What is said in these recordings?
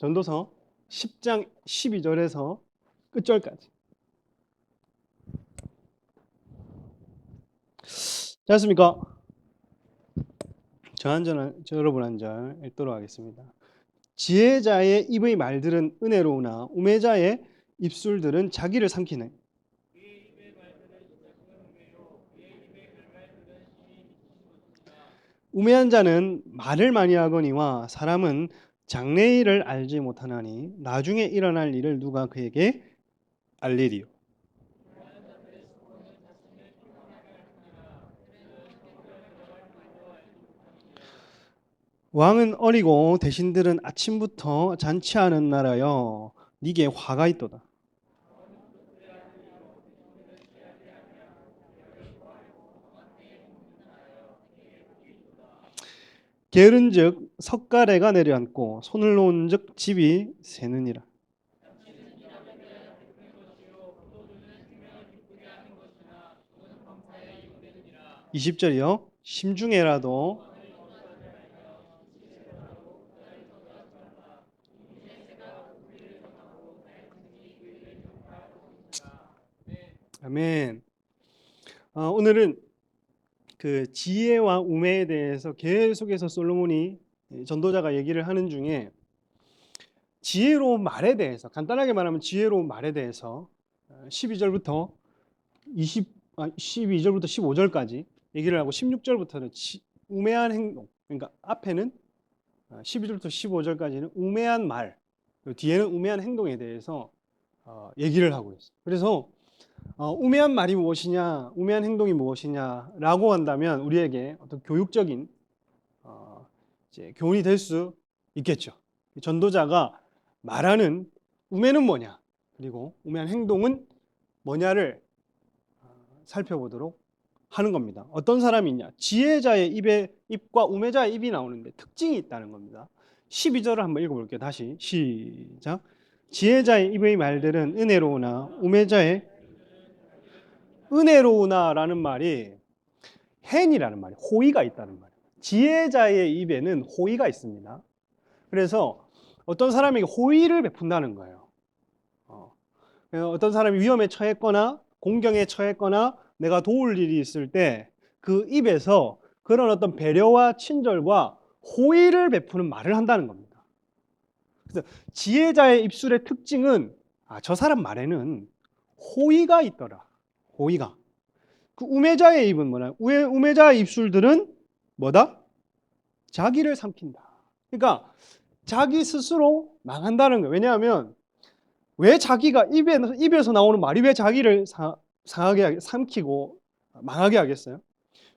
전도서 10장 12절에서 끝절까지. 됐습니까? 저 여러분 한 절 읽도록 하겠습니다. 지혜자의 입의 말들은 은혜로우나 우매자의 입술들은 자기를 삼키네. 우매한 자는 말을 많이 하거니와 사람은 장래일을 알지 못하나니 나중에 일어날 일을 누가 그에게 알리리요. 왕은 어리고 대신들은 아침부터 잔치하는 나라여 네게 화가 있도다. 게으른즉 석가래가 내려앉고 손을 놓은즉 집이 새느니라. 20절이요. 심중에라도 아멘. 오늘은 그 지혜와 우매에 대해서 계속해서 솔로몬이 전도자가 얘기를 하는 중에 지혜로운 말에 대해서, 간단하게 말하면 지혜로운 말에 대해서 12절부터 15절까지 얘기를 하고 16절부터는 우매한 행동, 그러니까 앞에는 12절부터 15절까지는 우매한 말, 그리고 뒤에는 우매한 행동에 대해서 얘기를 하고 있어요. 그래서 우매한 말이 무엇이냐, 우매한 행동이 무엇이냐라고 한다면 우리에게 어떤 교육적인 이제 교훈이 될 수 있겠죠. 전도자가 말하는 우매는 뭐냐, 그리고 우매한 행동은 뭐냐를 살펴보도록 하는 겁니다. 어떤 사람이 있냐? 지혜자의 입과 우매자의 입이 나오는데 특징이 있다는 겁니다. 12절을 한번 읽어볼게요. 다시 시작. 지혜자의 입의 말들은 은혜로우나 우매자의 은혜로우나라는 말이 헨이라는 말이 호의가 있다는 말이에요. 지혜자의 입에는 호의가 있습니다. 그래서 어떤 사람에게 호의를 베푼다는 거예요. 어떤 사람이 위험에 처했거나 공경에 처했거나 내가 도울 일이 있을 때 그 입에서 그런 어떤 배려와 친절과 호의를 베푸는 말을 한다는 겁니다. 그래서 지혜자의 입술의 특징은 저 사람 말에는 호의가 있더라. 호의가. 그 우매자의 입은 뭐냐? 우매자의 입술들은 뭐다? 자기를 삼킨다. 그러니까 자기 스스로 망한다는 거예요. 왜냐하면 왜 자기가 입에서 나오는 말이 왜 자기를 상하게 삼키고 망하게 하겠어요?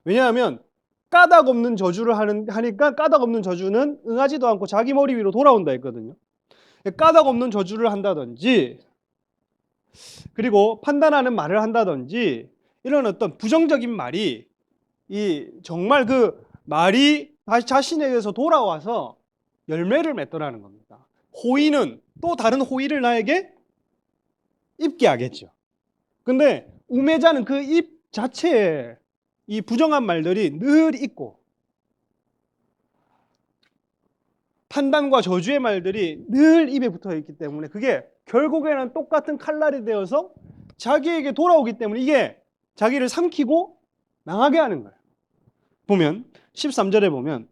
왜냐하면 까닭 없는 저주를 하니까 까닭 없는 저주는 응하지도 않고 자기 머리 위로 돌아온다 했거든요. 까닭 없는 저주를 한다든지 그리고 판단하는 말을 한다든지 이런 어떤 부정적인 말이 정말 그 말이 다시 자신에게서 돌아와서 열매를 맺더라는 겁니다. 호의는 또 다른 호의를 나에게 입게 하겠죠. 근데 우매자는 그 입 자체에 이 부정한 말들이 늘 있고 판단과 저주의 말들이 늘 입에 붙어 있기 때문에 그게 결국에는 똑같은 칼날이 되어서 자기에게 돌아오기 때문에 이게 자기를 삼키고 망하게 하는 거예요. 보면 13절에 보면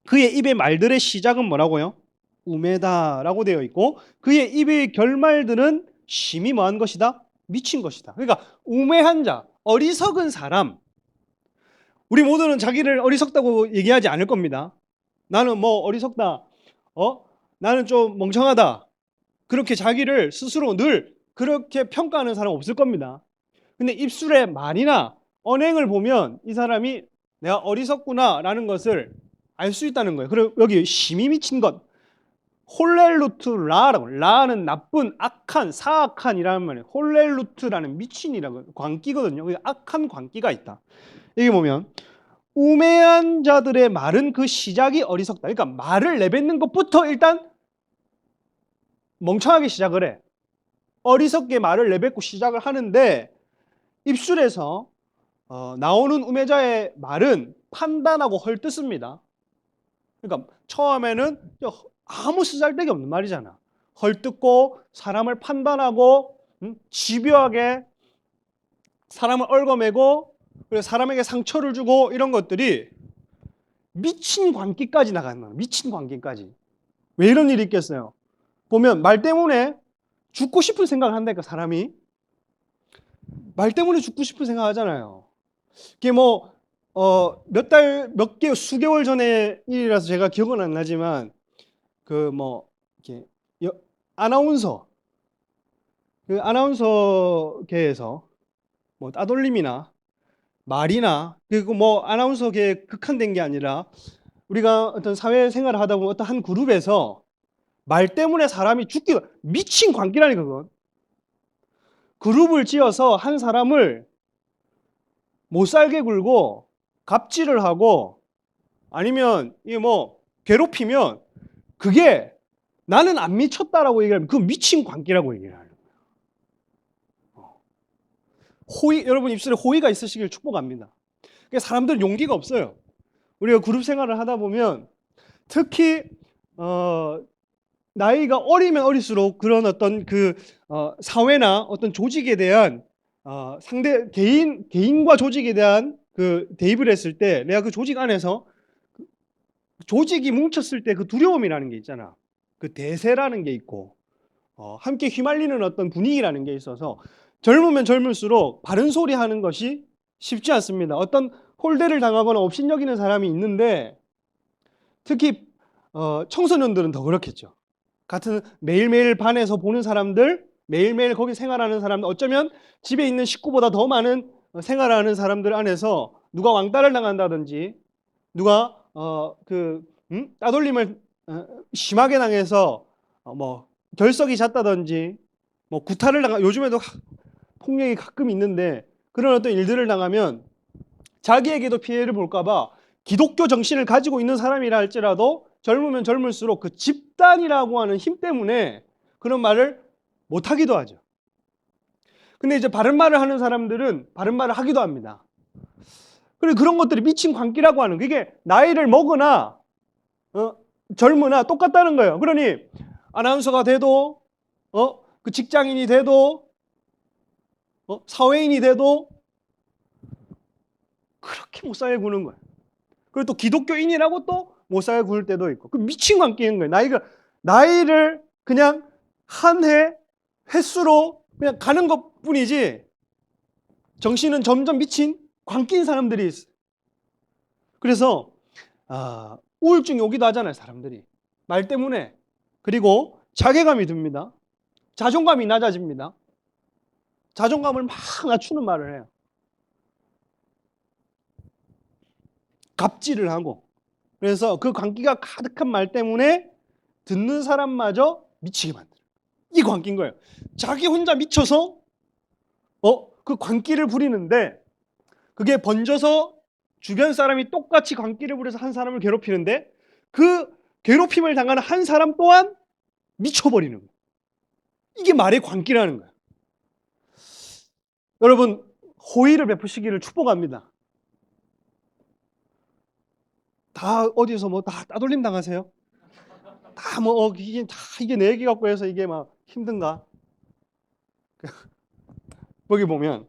그의 입의 말들의 시작은 뭐라고요? 우매다라고 되어 있고 그의 입의 결말들은 심히 뭐한 것이다? 미친 것이다. 그러니까 우매한 자, 어리석은 사람. 우리 모두는 자기를 어리석다고 얘기하지 않을 겁니다. 나는 뭐 어리석다. 나는 좀 멍청하다. 그렇게 자기를 스스로 늘 그렇게 평가하는 사람 없을 겁니다. 근데 입술의 말이나 언행을 보면 이 사람이 내가 어리석구나라는 것을 알 수 있다는 거예요. 그리고 여기 심히 미친 것. 홀렐루트 라라고. 라는 나쁜, 악한, 사악한이라는 말이에요. 홀렐루트라는 미친이라고 광기거든요. 악한 광기가 있다. 여기 보면 우매한 자들의 말은 그 시작이 어리석다. 그러니까 말을 내뱉는 것부터 일단 멍청하게 시작을 해. 어리석게 말을 내뱉고 시작을 하는데 입술에서 나오는 우매자의 말은 판단하고 헐뜯습니다. 그러니까 처음에는 아무 쓰잘데기 없는 말이잖아. 헐뜯고 사람을 판단하고 집요하게 사람을 얽어매고 그리고 사람에게 상처를 주고 이런 것들이 미친 관계까지 나가는 거예요. 미친 관계까지. 왜 이런 일이 있겠어요? 보면 말 때문에 죽고 싶은 생각을 한다니까 사람이. 말 때문에 죽고 싶은 생각 하잖아요. 이게 뭐 몇 달, 수개월 전의 일이라서 제가 기억은 안 나지만 이렇게 아나운서 그 아나운서계에서 뭐 따돌림이나 말이나 그리고 뭐 아나운서계에 극한된 게 아니라 우리가 어떤 사회생활을 하다 보면 어떤 한 그룹에서 말 때문에 사람이 죽기가 미친 관계라니 그건. 그룹을 지어서 한 사람을 못 살게 굴고 갑질을 하고 아니면 이게 뭐 괴롭히면 그게 나는 안 미쳤다라고 얘기하면 그건 미친 관계라고 얘기를 하는 거예요. 호의, 여러분 입술에 호의가 있으시길 축복합니다. 그러니까 사람들은 용기가 없어요. 우리가 그룹 생활을 하다 보면 특히 나이가 어리면 어릴수록 그런 어떤 사회나 어떤 조직에 대한 상대 개인과 조직에 대한 그 대입을 했을 때 내가 그 조직 안에서 조직이 뭉쳤을 때 그 두려움이라는 게 있잖아. 그 대세라는 게 있고 함께 휘말리는 어떤 분위기라는 게 있어서 젊으면 젊을수록 바른 소리 하는 것이 쉽지 않습니다. 어떤 홀대를 당하거나 업신여기는 사람이 있는데 특히 청소년들은 더 그렇겠죠. 같은 매일매일 반에서 보는 사람들, 매일매일 거기 생활하는 사람들, 어쩌면 집에 있는 식구보다 더 많은 생활하는 사람들 안에서 누가 왕따를 당한다든지 누가 따돌림을 심하게 당해서 뭐 결석이 잦다든지 뭐 구타를 당하 요즘에도 폭력이 가끔 있는데 그런 어떤 일들을 당하면 자기에게도 피해를 볼까봐 기독교 정신을 가지고 있는 사람이라 할지라도 젊으면 젊을수록 그 집단이라고 하는 힘 때문에 그런 말을 못하기도 하죠. 근데 이제 바른 말을 하는 사람들은 바른 말을 하기도 합니다. 그리고 그런 것들이 미친 관계라고 하는 그게 나이를 먹으나 젊으나 똑같다는 거예요. 그러니 아나운서가 돼도 그 직장인이 돼도 사회인이 돼도 그렇게 못 살게 구는 거예요. 그리고 또 기독교인이라고 또 못 살게 굴 때도 있고 그 미친 관계인 거예요. 나이를 그냥 한 해 횟수로 그냥 가는 것뿐이지 정신은 점점 미친 관계인 사람들이 있어요. 그래서 우울증이 오기도 하잖아요. 사람들이 말 때문에. 그리고 자괴감이 듭니다. 자존감이 낮아집니다. 자존감을 막 낮추는 말을 해요. 갑질을 하고. 그래서 그 광기가 가득한 말 때문에 듣는 사람마저 미치게 만들어요. 이 광기인 거예요. 자기 혼자 미쳐서 그 광기를 부리는데 그게 번져서 주변 사람이 똑같이 광기를 부려서 한 사람을 괴롭히는데 그 괴롭힘을 당하는 한 사람 또한 미쳐버리는 거예요. 이게 말의 광기라는 거예요. 여러분 호의를 베푸시기를 축복합니다. 다 어디서 뭐 다 따돌림 당하세요? 다 뭐 이게 내 얘기 갖고 해서 이게 막 힘든가? 거기 보면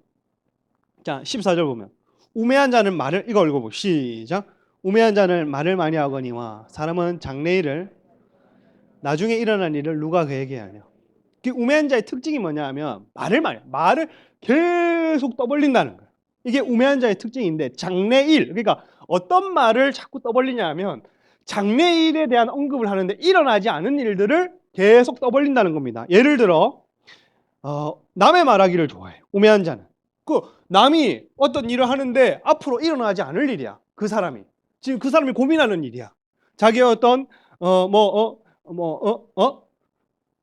자 14절 보면 우매한 자는 말을 이거 읽어보 시작. 우매한 자는 말을 많이 하거니와 사람은 장래일을 나중에 일어날 일을 누가 그에게 하냐. 그 우매한 자의 특징이 뭐냐 하면 말을 계속 떠벌린다는 거예요. 이게 우매한 자의 특징인데 장래일 그러니까 어떤 말을 자꾸 떠벌리냐 하면 장래일에 대한 언급을 하는데 일어나지 않은 일들을 계속 떠벌린다는 겁니다. 예를 들어 남의 말하기를 좋아해요. 우매한 자는 그 남이 어떤 일을 하는데 앞으로 일어나지 않을 일이야. 그 사람이 지금 그 사람이 고민하는 일이야. 자기의 어떤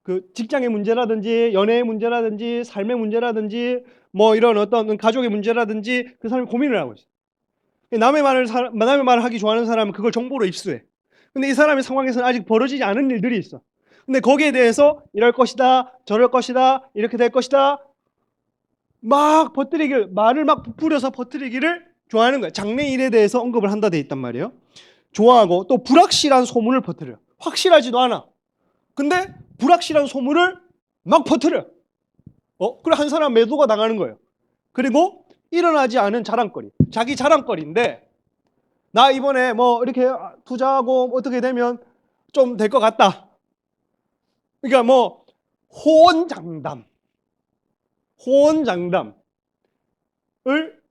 그 직장의 문제라든지 연애의 문제라든지 삶의 문제라든지 뭐 이런 어떤 가족의 문제라든지 그 사람이 고민을 하고 있어. 남의 말을 하기 좋아하는 사람은 그걸 정보로 입수해. 근데 이 사람의 상황에서는 아직 벌어지지 않은 일들이 있어. 근데 거기에 대해서 이럴 것이다, 저럴 것이다, 이렇게 될 것이다 막 말을 막 부풀려서 퍼뜨리기를 좋아하는 거야. 장래일에 대해서 언급을 한다 돼 있단 말이에요. 좋아하고 또 불확실한 소문을 퍼뜨려요. 확실하지도 않아. 근데 불확실한 소문을 막 퍼뜨려. 그래 한 사람 매도가 당하는 거예요. 그리고 일어나지 않은 자랑거리, 자기 자랑거리인데 나 이번에 뭐 이렇게 투자하고 어떻게 되면 좀 될 것 같다. 그러니까 뭐 호언장담을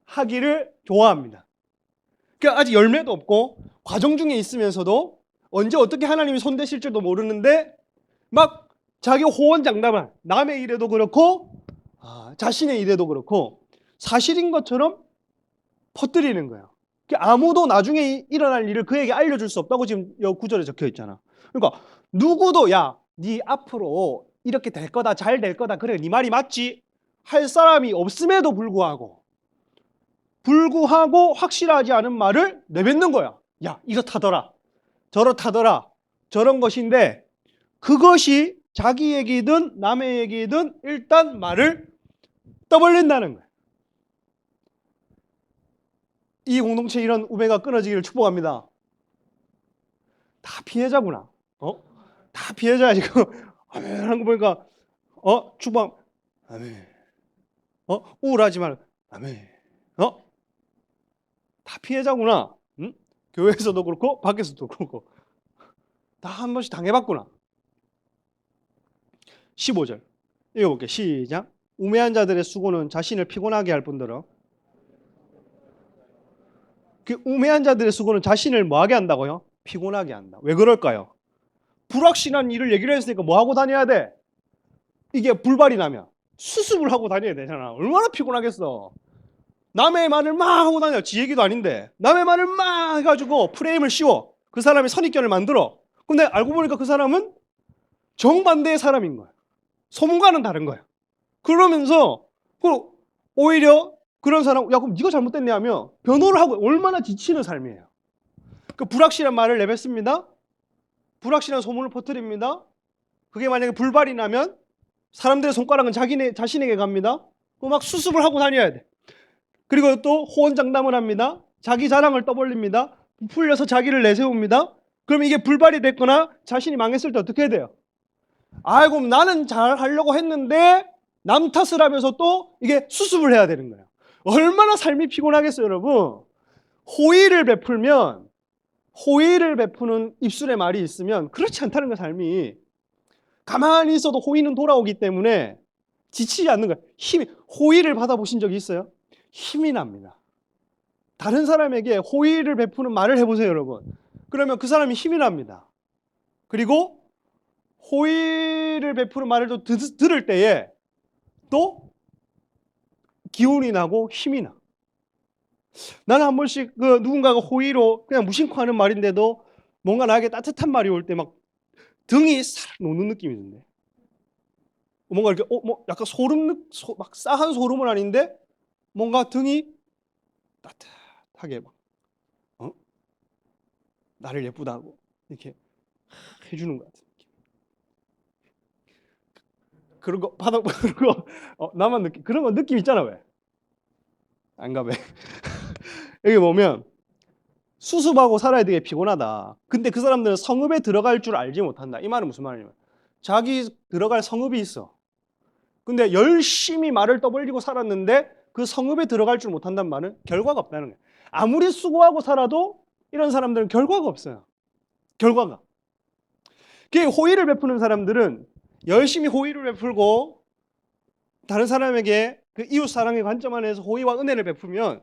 하기를 좋아합니다. 그러니까 아직 열매도 없고 과정 중에 있으면서도 언제 어떻게 하나님이 손대실 줄도 모르는데 막 자기 호언장담을 남의 일에도 그렇고 자신의 일에도 그렇고 사실인 것처럼 퍼뜨리는 거예요. 아무도 나중에 일어날 일을 그에게 알려줄 수 없다고 지금 이 구절에 적혀 있잖아. 그러니까 누구도 야, 네 앞으로 이렇게 될 거다, 잘 될 거다, 그래, 네 말이 맞지? 할 사람이 없음에도 불구하고 확실하지 않은 말을 내뱉는 거야. 야, 이렇다더라, 저렇다더라, 저런 것인데 그것이 자기 얘기든 남의 얘기든 일단 말을 떠벌린다는 거야. 이 공동체 이런 우매가 끊어지기를 축복합니다. 다 피해자구나. 다 피해자야 지금. 아멘 하는 거 보니까 축복. 아멘. 우울하지 말고 아멘. 다 피해자구나. 응? 교회에서도 그렇고 밖에서도 그렇고 다 한 번씩 당해봤구나. 15절 읽어볼게요. 시작. 우매한 자들의 수고는 자신을 피곤하게 할 뿐더러 그 우매한 자들의 수고는 자신을 뭐하게 한다고요? 피곤하게 한다. 왜 그럴까요? 불확실한 일을 얘기를 했으니까 뭐 하고 다녀야 돼? 이게 불발이 나면 수습을 하고 다녀야 되잖아. 얼마나 피곤하겠어. 남의 말을 막 하고 다녀. 지 얘기도 아닌데 남의 말을 막 해가지고 프레임을 씌워. 그 사람이 선입견을 만들어. 근데 알고 보니까 그 사람은 정반대의 사람인 거야. 소문과는 다른 거야. 그러면서 오히려 그런 사람, 야 그럼 네가 잘못됐네 하며 변호를 하고 얼마나 지치는 삶이에요. 그 불확실한 말을 내뱉습니다. 불확실한 소문을 퍼뜨립니다. 그게 만약에 불발이 나면 사람들의 손가락은 자신에게 갑니다. 막 수습을 하고 다녀야 돼. 그리고 또 호언장담을 합니다. 자기 자랑을 떠벌립니다. 풀려서 자기를 내세웁니다. 그럼 이게 불발이 됐거나 자신이 망했을 때 어떻게 해야 돼요? 아이고 나는 잘 하려고 했는데 남 탓을 하면서 또 이게 수습을 해야 되는 거예요. 얼마나 삶이 피곤하겠어요, 여러분. 호의를 베푸는 입술에 말이 있으면 그렇지 않다는 거예요, 삶이. 가만히 있어도 호의는 돌아오기 때문에 지치지 않는 거예요. 호의를 받아보신 적이 있어요? 힘이 납니다. 다른 사람에게 호의를 베푸는 말을 해보세요, 여러분. 그러면 그 사람이 힘이 납니다. 그리고 호의를 베푸는 말을 또 들을 때에 또 기운이 나고 힘이 나. 나는 한 번씩 누군가가 호의로 그냥 무심코 하는 말인데도 뭔가 나에게 따뜻한 말이 올 때 막 등이 살 녹는 느낌이 드는데 뭔가 이렇게 뭐 약간 막 싸한 소름은 아닌데 뭔가 등이 따뜻하게 막 나를 예쁘다고 이렇게 해주는 것 같은 느낌. 그런 거 나만 느끼 그런 거 느낌 있잖아. 왜? 안 가 왜? 여기 보면 수습하고 살아야 되게 피곤하다. 근데 그 사람들은 성읍에 들어갈 줄 알지 못한다. 이 말은 무슨 말이냐면 자기 들어갈 성읍이 있어. 근데 열심히 말을 떠벌리고 살았는데 그 성읍에 들어갈 줄 못한다는 말은 결과가 없다는 거예요. 아무리 수고하고 살아도 이런 사람들은 결과가 없어요. 결과가. 호의를 베푸는 사람들은 열심히 호의를 베풀고 다른 사람에게 그 이웃 사랑의 관점 안에서 호의와 은혜를 베풀면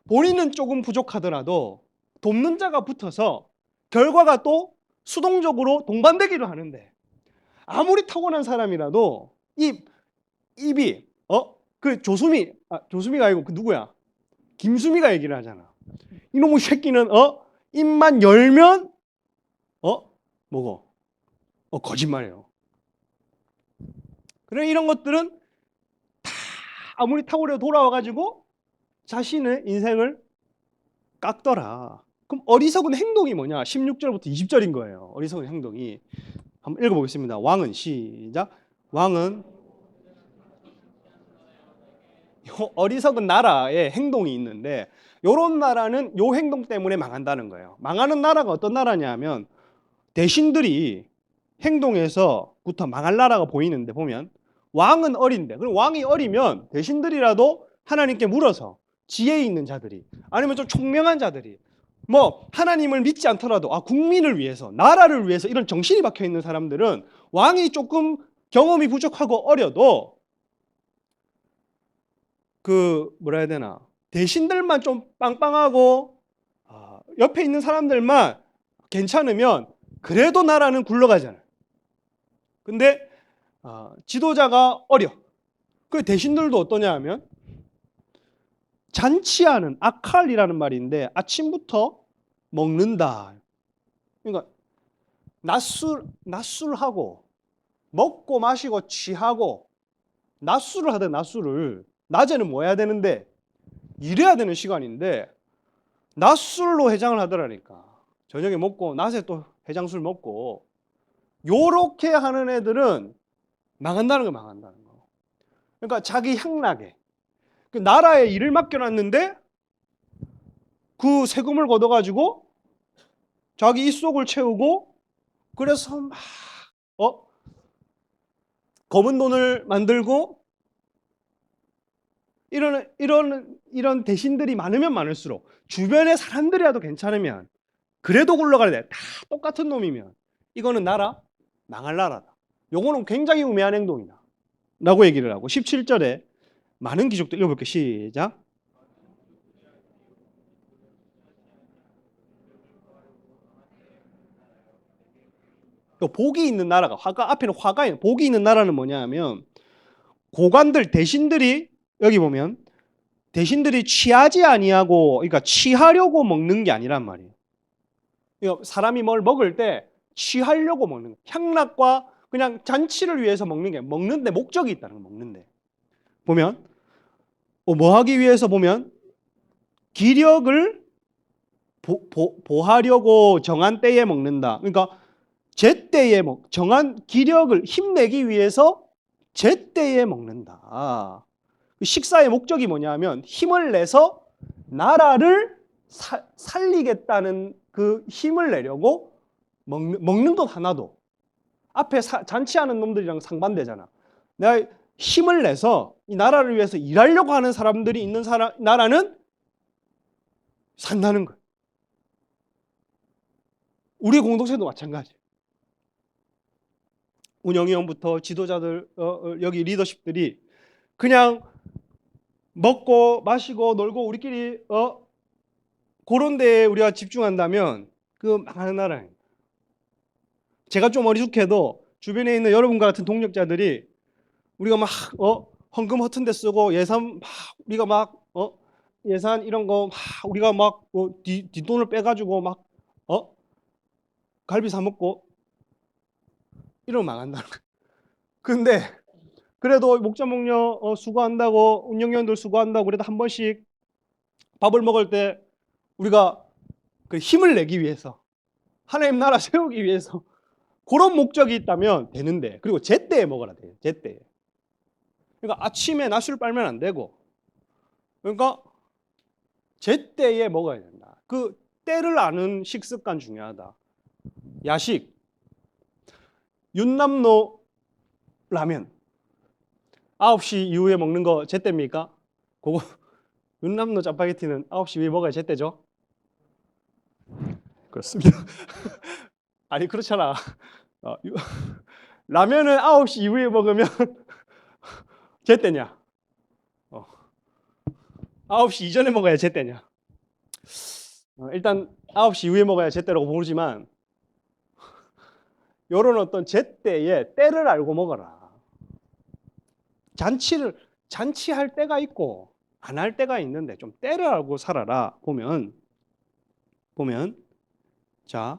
본인은 조금 부족하더라도 돕는 자가 붙어서 결과가 또 수동적으로 동반되기도 하는데 아무리 타고난 사람이라도 입이 그 조수미가 아니고 그 누구야? 김수미가 얘기를 하잖아. 이놈의 새끼는 입만 열면 뭐고? 거짓말이에요. 그래 이런 것들은 다 아무리 탁월해 돌아와가지고 자신의 인생을 깎더라. 그럼 어리석은 행동이 뭐냐? 16절부터 20절인 거예요. 어리석은 행동이. 한번 읽어보겠습니다. 왕은 시작. 왕은 어리석은 나라의 행동이 있는데 이런 나라는 요 행동 때문에 망한다는 거예요. 망하는 나라가 어떤 나라냐면 대신들이 행동에서부터 망할 나라가 보이는데 보면 왕은 어린데, 그럼 왕이 어리면 대신들이라도 하나님께 물어서 지혜 있는 자들이, 아니면 좀 총명한 자들이, 뭐 하나님을 믿지 않더라도 국민을 위해서, 나라를 위해서 이런 정신이 박혀 있는 사람들은 왕이 조금 경험이 부족하고 어려도 그 뭐라 해야 되나, 대신들만 좀 빵빵하고 옆에 있는 사람들만 괜찮으면 그래도 나라는 굴러가잖아요. 근데 지도자가 어려. 그 대신들도 어떠냐 하면 잔치하는, 아칼이라는 말인데 아침부터 먹는다. 그러니까 낮술하고 먹고 마시고 취하고, 낮술을 하든 낮술을, 낮에는 뭐 해야 되는데 일해야 되는 시간인데 낮술로 해장을 하더라니까. 저녁에 먹고 낮에 또 해장술 먹고, 요렇게 하는 애들은 망한다는 거, 망한다는 거. 그러니까 자기 향락에 그 나라에 일을 맡겨놨는데 그 세금을 걷어가지고 자기 입속을 채우고, 그래서 막 검은 돈을 만들고, 이런 대신들이 많으면 많을수록, 주변의 사람들이라도 괜찮으면, 그래도 굴러가는데 다 똑같은 놈이면 이거는 나라 망할 나라다. 요거는 굉장히 우매한 행동이다 라고 얘기를 하고, 17절에 많은 기적들 읽어볼게요. 시작. 복이 있는 나라가, 화가 앞에는 화가 있는, 복이 있는 나라는 뭐냐 하면 고관들, 대신들이, 여기 보면 대신들이 취하지 아니하고, 그러니까 취하려고 먹는 게 아니란 말이에요. 사람이 뭘 먹을 때 취하려고 먹는 거예요. 향락과 그냥 잔치를 위해서 먹는 게, 먹는데 목적이 있다는 거예요. 먹는데 보면 뭐 하기 위해서, 보면 기력을 보하려고 정한 때에 먹는다. 그러니까 제때에 정한 기력을 힘내기 위해서 제때에 먹는다. 식사의 목적이 뭐냐면 힘을 내서 나라를 살리겠다는 그 힘을 내려고 먹는 것 하나도, 앞에 잔치하는 놈들이랑 상반되잖아. 내가 힘을 내서 이 나라를 위해서 일하려고 하는 사람들이 있는 나라는 산다는 거예요. 우리 공동체도 마찬가지. 운영위원부터 지도자들, 여기 리더십들이 그냥 먹고 마시고 놀고 우리끼리 그런 데에 우리가 집중한다면 그 망하는 나라예요. 제가 좀 어리숙해도 주변에 있는 여러분과 같은 동력자들이 우리가 막 헌금 허튼 데 쓰고, 예산 막 우리가 막 예산 이런 거 막 우리가 막 뒷돈을 빼가지고 막 갈비 사 먹고 이러면 망한다는 거예요. 근데 그래도 목자 목녀 수고한다고, 운영위원들 수고한다고, 그래도 한 번씩 밥을 먹을 때 우리가 그 힘을 내기 위해서, 하나님 나라 세우기 위해서 그런 목적이 있다면 되는데, 그리고 제때에 먹어라 돼요. 제때에. 그러니까 아침에 낮술 빨면 안 되고, 그러니까 제때에 먹어야 된다. 그 때를 아는 식습관 중요하다. 야식, 윤남노 라면 9시 이후에 먹는 거 제때입니까? 그거 윤남노 짜파게티는 9시 이후에 먹어야 제때죠? 그렇습니다. 아니 그렇잖아. 라면은 9시 이후에 먹으면 제때냐? 9시 이전에 먹어야 제때냐? 일단 9시 이후에 먹어야 제때라고 모르지만, 이런 어떤 제때에 때를 알고 먹어라. 잔치할 때가 있고 안 할 때가 있는데 좀 때를 알고 살아라. 보면 자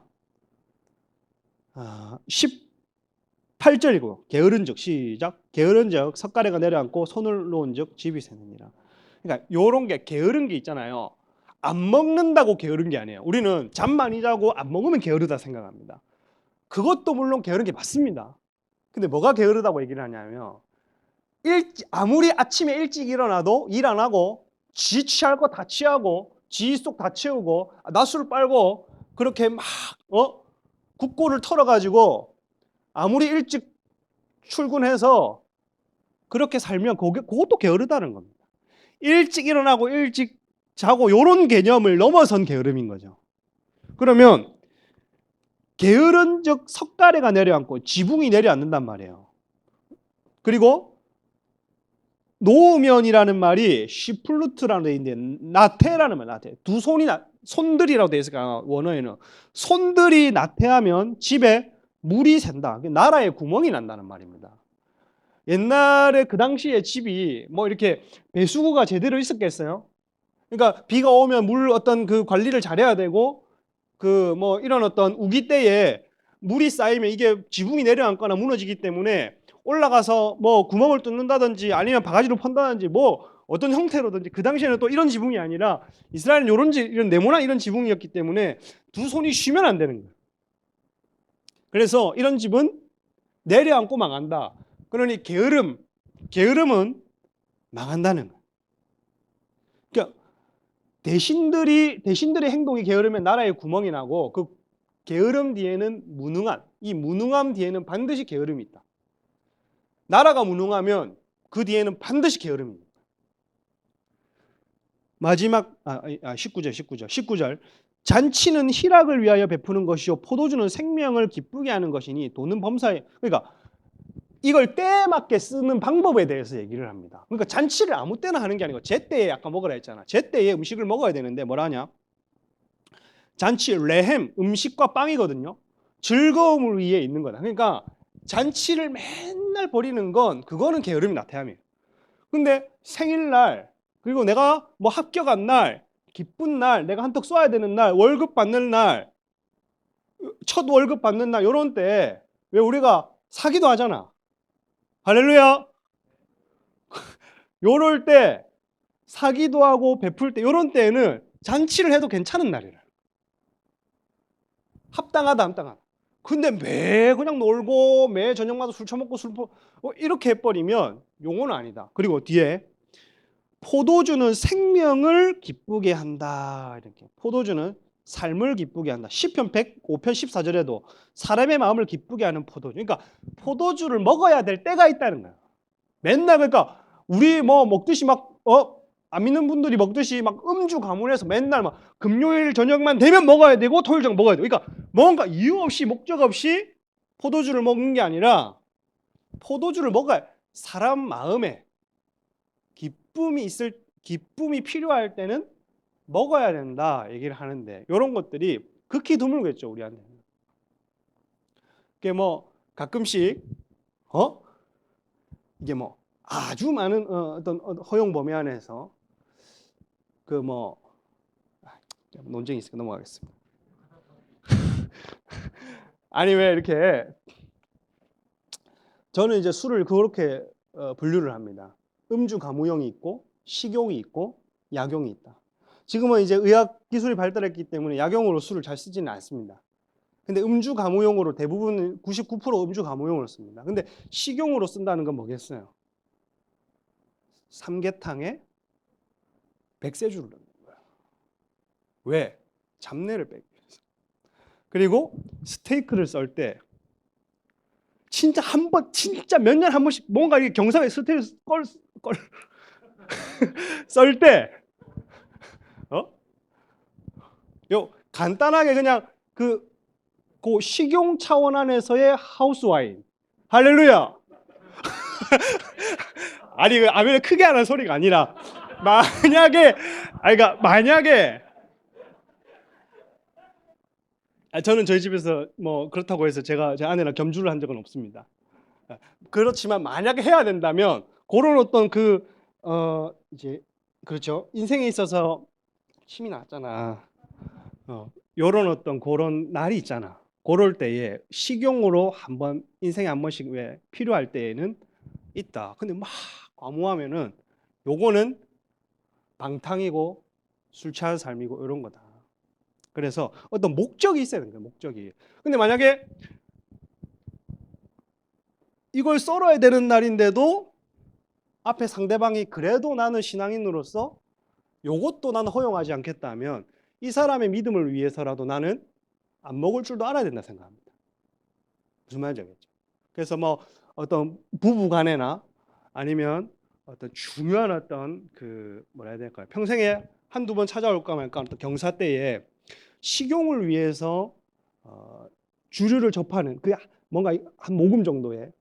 18절이고, 게으른즉, 시작. 게으른즉 석가래가 내려앉고 손을 놓은즉 집이 새느니라. 그러니까 요런 게, 게으른 게 있잖아요. 안 먹는다고 게으른 게 아니에요. 우리는 잠 많이 자고 안 먹으면 게으르다 생각합니다. 그것도 물론 게으른 게 맞습니다. 근데 뭐가 게으르다고 얘기를 하냐면, 아무리 아침에 일찍 일어나도 일 안 하고 지 취할 거 다 취하고 지 속 다 채우고 낮술 빨고 그렇게 막 국고를 털어가지고 아무리 일찍 출근해서 그렇게 살면 그것도 게으르다는 겁니다. 일찍 일어나고 일찍 자고 이런 개념을 넘어선 게으름인 거죠. 그러면 게으른 즉 석가래가 내려앉고 지붕이 내려앉는단 말이에요. 그리고 노으면이라는 말이 시플루트라는 데 있는데 나태라는 말, 나태. 두 손이 손들이라고 돼 있으니까 원어에는 손들이 나태하면 집에 물이 샌다. 나라에 구멍이 난다는 말입니다. 옛날에 그 당시에 집이 뭐 이렇게 배수구가 제대로 있었겠어요? 그러니까 비가 오면 물 어떤 그 관리를 잘해야 되고 그 뭐 이런 어떤 우기 때에 물이 쌓이면 이게 지붕이 내려앉거나 무너지기 때문에 올라가서 뭐 구멍을 뚫는다든지 아니면 바가지로 판다든지 뭐 어떤 형태로든지 그 당시에는 또 이런 지붕이 아니라 이스라엘은 이런 네모난 이런 지붕이었기 때문에 두 손이 쉬면 안 되는 거예요. 그래서 이런 집은 내려앉고 망한다. 그러니 게으름은 망한다는 거예요. 그러니까 대신들의 행동이 게으르면 나라에 구멍이 나고 그 게으름 뒤에는 이 무능함 뒤에는 반드시 게으름이 있다. 나라가 무능하면 그 뒤에는 반드시 게으름이 있다. 마지막 19절. 잔치는 희락을 위하여 베푸는 것이요 포도주는 생명을 기쁘게 하는 것이니 돈은 범사에. 그러니까 이걸 때에 맞게 쓰는 방법에 대해서 얘기를 합니다. 그러니까 잔치를 아무 때나 하는 게 아니고 제때에 아까 먹으라 했잖아. 제때에 음식을 먹어야 되는데 뭐라 하냐? 잔치 레헴 음식과 빵이거든요. 즐거움을 위해 있는 거다. 그러니까 잔치를 맨날 벌이는 건 그거는 게으름이 나태함이에요. 근데 생일날 그리고 내가 뭐 합격한 날, 기쁜 날, 내가 한턱 쏴야 되는 날, 월급 받는 날, 첫 월급 받는 날 이런 때 왜 우리가 사기도 하잖아. 할렐루야. 요럴 때 사기도 하고 베풀 때 이런 때에는 잔치를 해도 괜찮은 날이라. 합당하다. 근데 매 그냥 놀고 매 저녁마다 술 처먹고 이렇게 해버리면 용어는 아니다. 그리고 뒤에 포도주는 생명을 기쁘게 한다. 이렇게 포도주는 삶을 기쁘게 한다. 시편 105편 14절에도 사람의 마음을 기쁘게 하는 포도주. 그러니까 포도주를 먹어야 될 때가 있다는 거야. 맨날 그러니까 우리 뭐 먹듯이 안 믿는 분들이 먹듯이 막 음주 가문해서 맨날 막 금요일 저녁만 되면 먹어야 되고 토요일 저녁 먹어야 되고 그러니까 뭔가 이유 없이 목적 없이 포도주를 먹는 게 아니라 포도주를 먹어야 사람 마음에 기쁨이 필요할 때는 먹어야 된다 얘기를 하는데 이런 것들이 극히 드물겠죠 우리한테. 이게 뭐 가끔씩 이게 뭐 아주 많은 어떤 허용 범위 안에서 그 뭐 논쟁이 있으니까 넘어가겠습니다. 아니 왜 이렇게 저는 이제 술을 그렇게 분류를 합니다. 음주 가무용이 있고 식용이 있고 약용이 있다. 지금은 이제 의학 기술이 발달했기 때문에 약용으로 술을 잘 쓰지는 않습니다. 근데 음주 가무용으로 대부분 99% 음주 가무용으로 씁니다. 근데 식용으로 쓴다는 건 뭐겠어요? 삼계탕에 백세주를 넣는 거야. 왜? 잡내를 빼기 위해서. 그리고 스테이크를 썰 때 진짜 몇 년에 한 번씩 뭔가 이게 경상에 스테이크 썰 때 간단하게 그냥 그 식용 차원 안에서의 하우스 와인. 할렐루야. 아니 그 아멘을 크게 하는 소리가 아니라 만약에 저는 저희 집에서 뭐 그렇다고 해서 제가 제 아내랑 겸주를 한 적은 없습니다. 그렇지만 만약에 해야 된다면 그런 어떤 이제 그렇죠. 인생에 있어서 힘이 났잖아. 요런 어떤 그런 날이 있잖아. 그럴 때에 식용으로 인생에 한 번씩 왜 필요할 때에는 있다. 근데 막 과무하면은 요거는 방탕이고 술 취한 삶이고 이런 거다. 그래서 어떤 목적이 있어야 되는 거예요. 목적이. 근데 만약에 이걸 썰어야 되는 날인데도 앞에 상대방이 그래도 나는 신앙인으로서 요것도 나는 허용하지 않겠다 하면 이 사람의 믿음을 위해서라도 나는 안 먹을 줄도 알아야 된다 생각합니다. 무슨 말인지 알겠죠? 그래서 뭐 어떤 부부 간에나 아니면 어떤 중요한 어떤 그 뭐라 해야 될까요? 평생에 한두 번 찾아올까 말까 어떤 경사 때에 식용을 위해서 주류를 접하는 그 뭔가 한 모금 정도의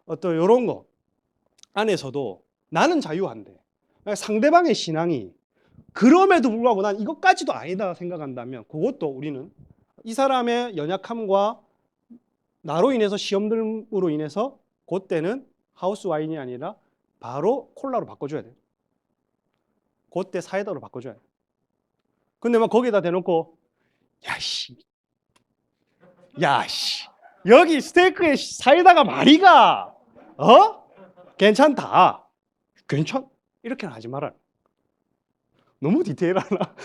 어떤 이런 거 안에서도 나는 자유한데 상대방의 신앙이 그럼에도 불구하고 난 이것까지도 아니다 생각한다면 그것도 우리는 이 사람의 연약함과 나로 인해서 시험들로 인해서 그때는 하우스 와인이 아니라 바로 콜라로 바꿔줘야 돼요. 그때 사이다로 바꿔줘야 돼요. 근데 막 거기다 대놓고 야씨 야씨 여기 스테이크에 사이다가 말이가 괜찮다 이렇게는 하지 말아요. 너무 디테일하나?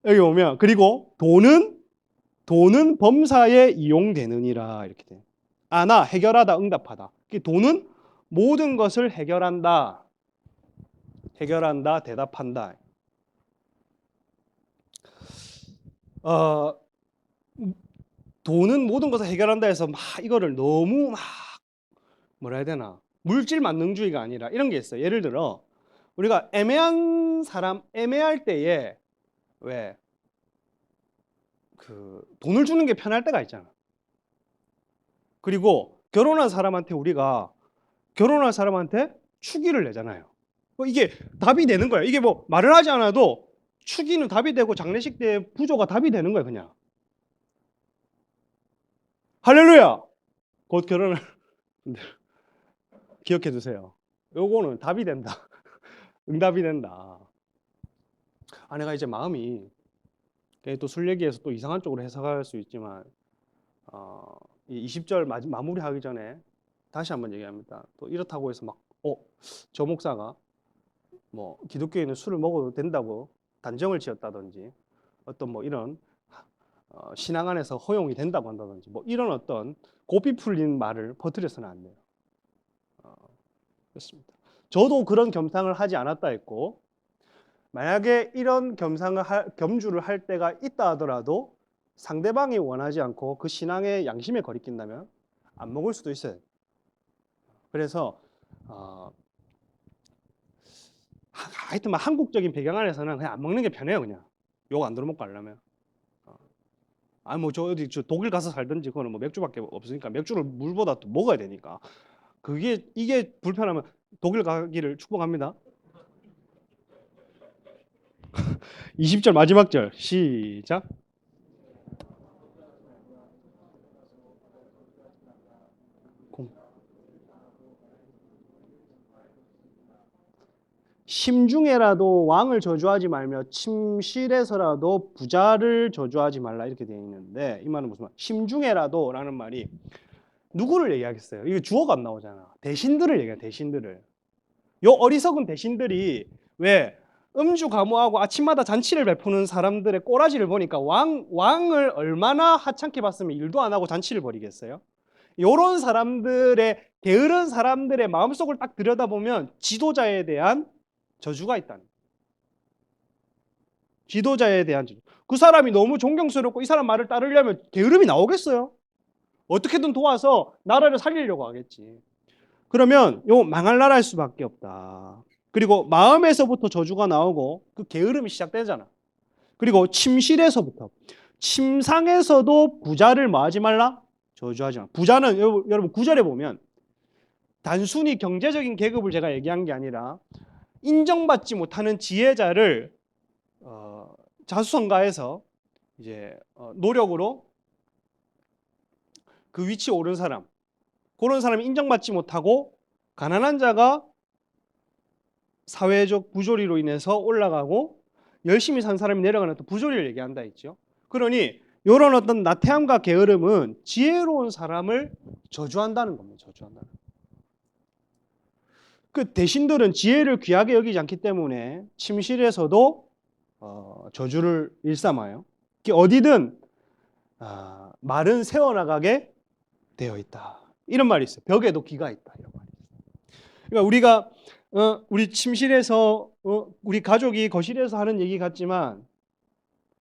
여기 보면 그리고 돈은 범사에 이용되느니라 이렇게 돼. 아나 해결하다 응답하다. 돈은 모든 것을 해결한다 대답한다. 돈은 모든 것을 해결한다 해서 막 이거를 너무 막 뭐라 해야 되나 물질 만능주의가 아니라 이런 게 있어요. 예를 들어 우리가 애매할 때에 왜 그 돈을 주는 게 편할 때가 있잖아. 그리고 결혼한 사람한테 우리가 결혼할 사람한테 축의를 내잖아요. 이게 답이 되는 거야. 이게 뭐 말을 하지 않아도 축의는 답이 되고 장례식 때 부조가 답이 되는 거야 그냥. 할렐루야. 곧 결혼을 기억해 두세요. 요거는 답이 된다. 응답이 된다. 아내가 이제 마음이 또 술 얘기해서 또 이상한 쪽으로 해석할 수 있지만 이 20절 마무리하기 전에 다시 한번 얘기합니다. 또 이렇다고 해서 막 저 목사가 뭐 기독교인은 술을 먹어도 된다고 단정을 지었다든지 어떤 뭐 이런 신앙 안에서 허용이 된다고 한다든지 뭐 이런 어떤 고삐 풀린 말을 퍼뜨려서는 안 돼요. 그렇습니다. 저도 그런 겸상을 하지 않았다 했고 만약에 이런 겸주를 할 때가 있다 하더라도 상대방이 원하지 않고 그 신앙의 양심에 거리낀다면 안 먹을 수도 있어요. 그래서 하여튼 한국적인 배경 안에서는 그냥 안 먹는 게 편해요. 그냥 욕 안 들어먹고 하려면. 뭐 저 어디 저 독일 가서 살든지 그거는 뭐 맥주밖에 없으니까 맥주를 물보다 또 먹어야 되니까 이게 불편하면 독일 가기를 축복합니다. 20절 마지막 절 시작. 심중에라도 왕을 저주하지 말며 침실에서라도 부자를 저주하지 말라 이렇게 되어 있는데 이 말은 무슨 말? 심중에라도 라는 말이 누구를 얘기하겠어요? 이게 주어가 안 나오잖아. 대신들을 얘기해. 대신들을. 요 어리석은 대신들이 왜 음주 가무하고 아침마다 잔치를 베푸는 사람들의 꼬라지를 보니까 왕을 얼마나 하찮게 봤으면 일도 안 하고 잔치를 벌이겠어요? 요런 사람들의 게으른 사람들의 마음속을 딱 들여다보면 지도자에 대한 저주가 있다는. 지도자에 대한 저주. 그 사람이 너무 존경스럽고 이 사람 말을 따르려면 게으름이 나오겠어요? 어떻게든 도와서 나라를 살리려고 하겠지. 그러면 요 망할 나라일 수밖에 없다. 그리고 마음에서부터 저주가 나오고 그 게으름이 시작되잖아. 그리고 침실에서부터 침상에서도 부자를 뭐 하지 말라? 저주하지 마. 부자는 여러분 9절에 보면 단순히 경제적인 계급을 제가 얘기한 게 아니라 인정받지 못하는 지혜자를 자수성가해서 이제 노력으로 그 위치에 오른 사람, 그런 사람이 인정받지 못하고 가난한 자가 사회적 부조리로 인해서 올라가고 열심히 산 사람이 내려가는 또 부조리를 얘기한다 했죠. 그러니 이런 어떤 나태함과 게으름은 지혜로운 사람을 저주한다는 겁니다. 저주한다는. 그 대신들은 지혜를 귀하게 여기지 않기 때문에 침실에서도 저주를 일삼아요. 어디든 말은 세워나가게 되어 있다. 이런 말이 있어요. 벽에도 귀가 있다. 이런 말이 있어요. 그러니까 우리가 우리 침실에서 우리 가족이 거실에서 하는 얘기 같지만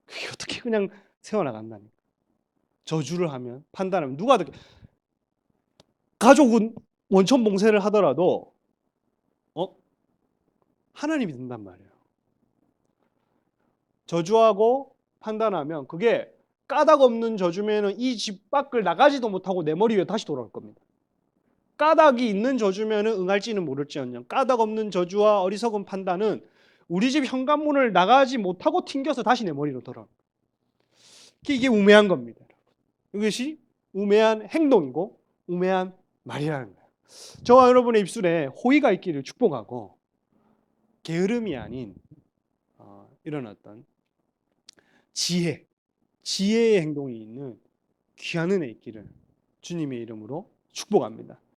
그게 어떻게 그냥 세워나간다니까. 저주를 하면 판단하면 누가 가족은 원천 봉쇄를 하더라도 하나님이 든단 말이에요. 저주하고 판단하면 그게 까닭 없는 저주면은 이 집 밖을 나가지도 못하고 내 머리 위에 다시 돌아올 겁니다. 까닭이 있는 저주면은 응할지는 모를지언정 까닭 없는 저주와 어리석은 판단은 우리 집 현관문을 나가지 못하고 튕겨서 다시 내 머리로 돌아옵니다. 이게 우매한 겁니다. 이것이 우매한 행동이고 우매한 말이라는 거예요. 저와 여러분의 입술에 호의가 있기를 축복하고 게으름이 아닌 이런 어떤 지혜의 행동이 있는 귀한 은혜 있기를 주님의 이름으로 축복합니다.